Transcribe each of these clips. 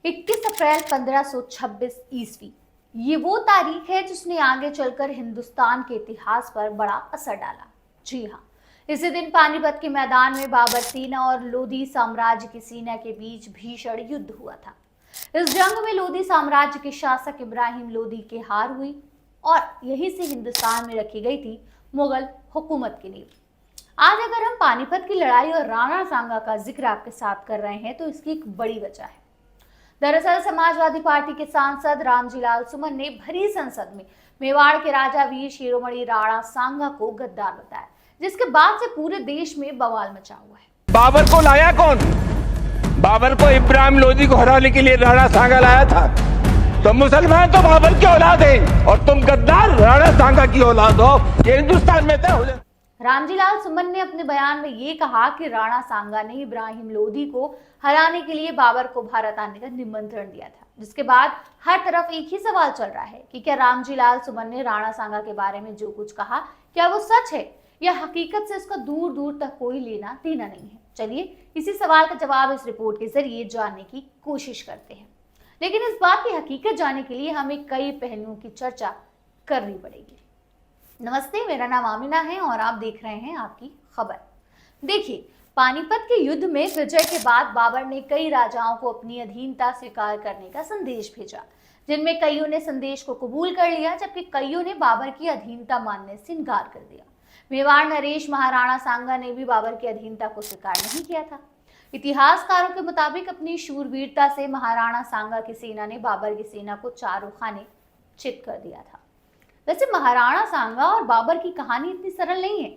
21 अप्रैल 1526 ईस्वी ये वो तारीख है जिसने आगे चलकर हिंदुस्तान के इतिहास पर बड़ा असर डाला। जी हाँ, इसी दिन पानीपत के मैदान में बाबर सेना और लोधी साम्राज्य की सेना के बीच भीषण युद्ध हुआ था। इस जंग में लोधी साम्राज्य के शासक इब्राहिम लोधी की हार हुई और यहीं से हिंदुस्तान में रखी गई थी मुगल हुकूमत की नींव। आज अगर हम पानीपत की लड़ाई और राणा सांगा का जिक्र आपके साथ कर रहे हैं तो इसकी एक बड़ी वजह है। दरअसल समाजवादी पार्टी के सांसद रामजीलाल सुमन ने भरी संसद में मेवाड़ के राजा वीर शिरोमणि राणा सांगा को गद्दार बताया, जिसके बाद से पूरे देश में बवाल मचा हुआ है। बाबर को लाया कौन? बाबर को इब्राहिम लोधी को हराने के लिए राणा सांगा लाया था। तो मुसलमान तो बाबर की औलाद है और तुम गद्दार राणा सांगा की औलाद हो। ये हिंदुस्तान में तय हो जाए। रामजीलाल सुमन ने अपने बयान में ये कहा कि राणा सांगा ने इब्राहिम लोधी को हराने के लिए बाबर को भारत आने का निमंत्रण दिया था, जिसके बाद हर तरफ एक ही सवाल चल रहा है कि क्या रामजीलाल सुमन ने राणा सांगा के बारे में जो कुछ कहा क्या वो सच है या हकीकत से उसका दूर दूर तक कोई लेना देना नहीं है। चलिए इसी सवाल का जवाब इस रिपोर्ट के जरिए जानने की कोशिश करते हैं, लेकिन इस बात की हकीकत जानने के लिए हमें कई पहलुओं की चर्चा करनी पड़ेगी। नमस्ते, मेरा नाम आमिना है और आप देख रहे हैं आपकी खबर। देखिए, पानीपत के युद्ध में विजय के बाद बाबर ने कई राजाओं को अपनी अधीनता स्वीकार करने का संदेश भेजा, जिनमें कईयों ने संदेश को कबूल कर लिया जबकि कईयों ने बाबर की अधीनता मानने से इनकार कर दिया। मेवाड़ नरेश महाराणा सांगा ने भी बाबर की अधीनता को स्वीकार नहीं किया था। इतिहासकारों के मुताबिक अपनी शूरवीरता से महाराणा सांगा की सेना ने बाबर की सेना को चारों खाने चित कर दिया था। वैसे महाराणा सांगा और बाबर की कहानी इतनी सरल नहीं है।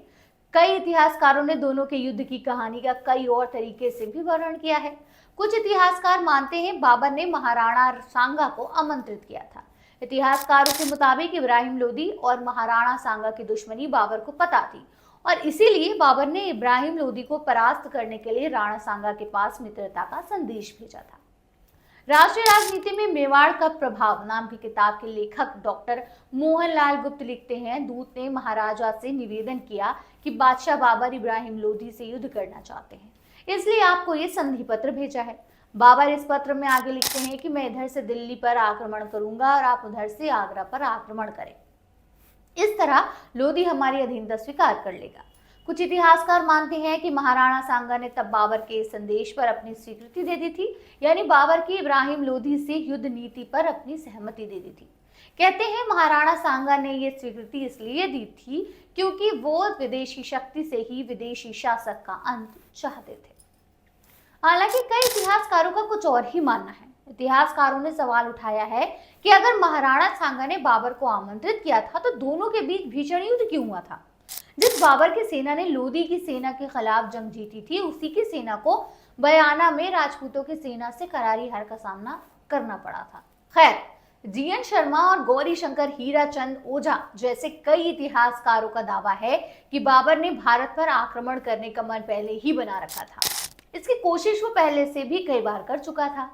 कई इतिहासकारों ने दोनों के युद्ध की कहानी का कई और तरीके से भी वर्णन किया है। कुछ इतिहासकार मानते हैं बाबर ने महाराणा सांगा को आमंत्रित किया था। इतिहासकारों के मुताबिक इब्राहिम लोधी और महाराणा सांगा की दुश्मनी बाबर को पता थी और इसीलिए बाबर ने इब्राहिम लोधी को परास्त करने के लिए राणा सांगा के पास मित्रता का संदेश भेजा था। राष्ट्रीय राजनीति में मेवाड़ का प्रभाव नाम की किताब के लेखक डॉक्टर मोहनलाल गुप्त लिखते हैं, दूत ने महाराजा से निवेदन किया कि बादशाह बाबर इब्राहिम लोधी से युद्ध करना चाहते हैं, इसलिए आपको ये संधि पत्र भेजा है। बाबर इस पत्र में आगे लिखते हैं कि मैं इधर से दिल्ली पर आक्रमण करूंगा और आप उधर से आगरा पर आक्रमण करें। इस तरह लोधी हमारी अधीनता स्वीकार कर लेगा। कुछ इतिहासकार मानते हैं कि महाराणा सांगा ने तब बाबर के संदेश पर अपनी स्वीकृति दे दी थी, यानी बाबर की इब्राहिम लोधी से युद्ध नीति पर अपनी सहमति दे दी थी। कहते हैं महाराणा सांगा ने यह स्वीकृति इसलिए दी थी क्योंकि वो विदेशी शक्ति से ही विदेशी शासक का अंत चाहते थे। हालांकि कई इतिहासकारों का कुछ और ही मानना है। इतिहासकारों ने सवाल उठाया है कि अगर महाराणा सांगा ने बाबर को आमंत्रित किया था तो दोनों के बीच भीषण युद्ध क्यों हुआ था? जिस बाबर की सेना ने लोधी की सेना के खिलाफ जंग जीती थी, उसी की सेना को बयाना में राजपूतों की सेना से करारी हार का सामना करना पड़ा था। खैर, जीएन शर्मा और गौरी शंकर हीराचंद ओझा जैसे कई इतिहासकारों का दावा है कि बाबर ने भारत पर आक्रमण करने का मन पहले ही बना रखा था। इसकी कोशिश वो पहले से भी कई बार कर चुका था।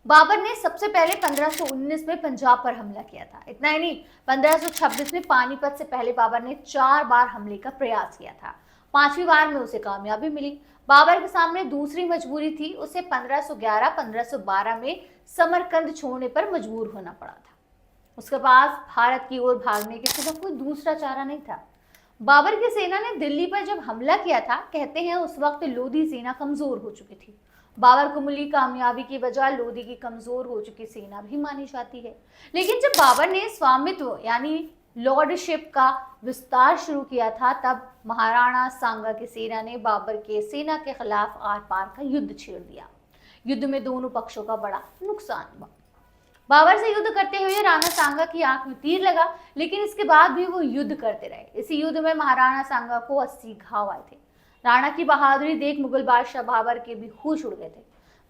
बाबर ने सबसे पहले 1519 में पंजाब पर हमला किया था। इतना ही नहीं, 1526 में पानीपत से पहले बाबर ने 4 बार हमले का प्रयास किया था। 5वीं बार में उसे कामयाबी मिली। बाबर के सामने दूसरी मजबूरी थी, उसे 1511-1512 में समरकंद छोड़ने पर मजबूर होना पड़ा था। उसके पास भारत की ओर भागने के सिवा कोई दूसरा चारा नहीं था। बाबर की सेना ने दिल्ली पर जब हमला किया था, कहते हैं उस वक्त लोधी सेना कमजोर हो चुकी थी। बाबर को मिली कामयाबी की वजह लोधी की कमजोर हो चुकी सेना भी मानी जाती है। लेकिन जब बाबर ने स्वामित्व यानी लॉर्डशिप का विस्तार शुरू किया था, तब महाराणा सांगा की सेना ने बाबर के सेना के खिलाफ आर पार का युद्ध छेड़ दिया। युद्ध में दोनों पक्षों का बड़ा नुकसान हुआ। बाबर से युद्ध करते हुए राणा सांगा की आंख में तीर लगा, लेकिन इसके बाद भी वो युद्ध करते रहे। इसी युद्ध में महाराणा सांगा को 80 घाव आए थे। राणा की बहादुरी देख मुगल बादशाह बाबर के भी होश उड़ गए थे।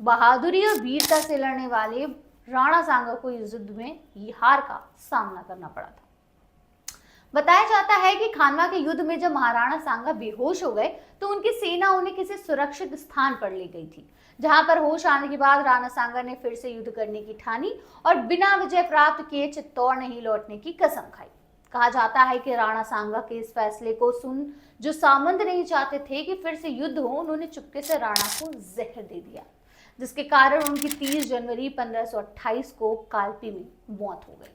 बहादुरी और वीरता से लड़ने वाले राणा सांगा को इस युद्ध में हार का सामना करना पड़ा था। बताया जाता है कि खानवा के युद्ध में जब महाराणा सांगा बेहोश हो गए तो उनकी सेना उन्हें किसी सुरक्षित स्थान पर ले गई थी, जहां पर होश आने के बाद राणा सांगा ने फिर से युद्ध करने की ठानी और बिना विजय प्राप्त किए चित्तौड़ नहीं लौटने की कसम खाई। कहा जाता है कि राणा सांगा के इस फैसले को सुन जो सामंत नहीं चाहते थे कि फिर से युद्ध हो, उन्होंने चुपके से राणा को जहर दे दिया। जिसके कारण उनकी 30 जनवरी 1528 को कालपी में मौत हो गई।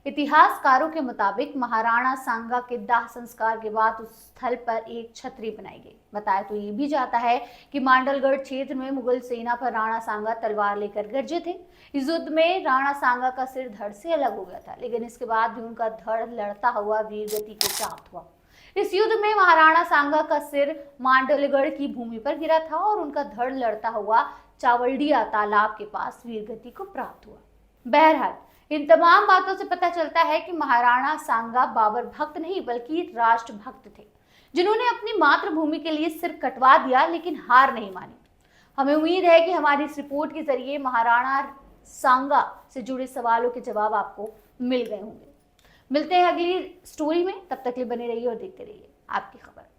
इतिहासकारों के मुताबिक महाराणा सांगा के दाह संस्कार के बाद उस स्थल पर एक छतरी बनाई गई। बताया तो ये भी जाता है कि मांडलगढ़ क्षेत्र में मुगल सेना पर राणा सांगा तलवार लेकर गरजे थे। इस युद्ध में राणा सांगा का सिर धड़ से अलग हो गया था, लेकिन इसके बाद भी उनका धड़ लड़ता हुआ वीरगति को प्राप्त हुआ। इस युद्ध में महाराणा सांगा का सिर मांडलगढ़ की भूमि पर गिरा था और उनका धड़ लड़ता हुआ चावलडिया तालाब के पास वीरगति को प्राप्त हुआ। बहरहाल इन तमाम बातों से पता चलता है कि महाराणा सांगा बाबर भक्त नहीं बल्कि राष्ट्र भक्त थे, जिन्होंने अपनी मातृभूमि के लिए सिर कटवा दिया लेकिन हार नहीं मानी। हमें उम्मीद है कि हमारी इस रिपोर्ट के जरिए महाराणा सांगा से जुड़े सवालों के जवाब आपको मिल गए होंगे। मिलते हैं अगली स्टोरी में, तब तक के लिए बने रहिए और देखते रहिए आपकी खबर।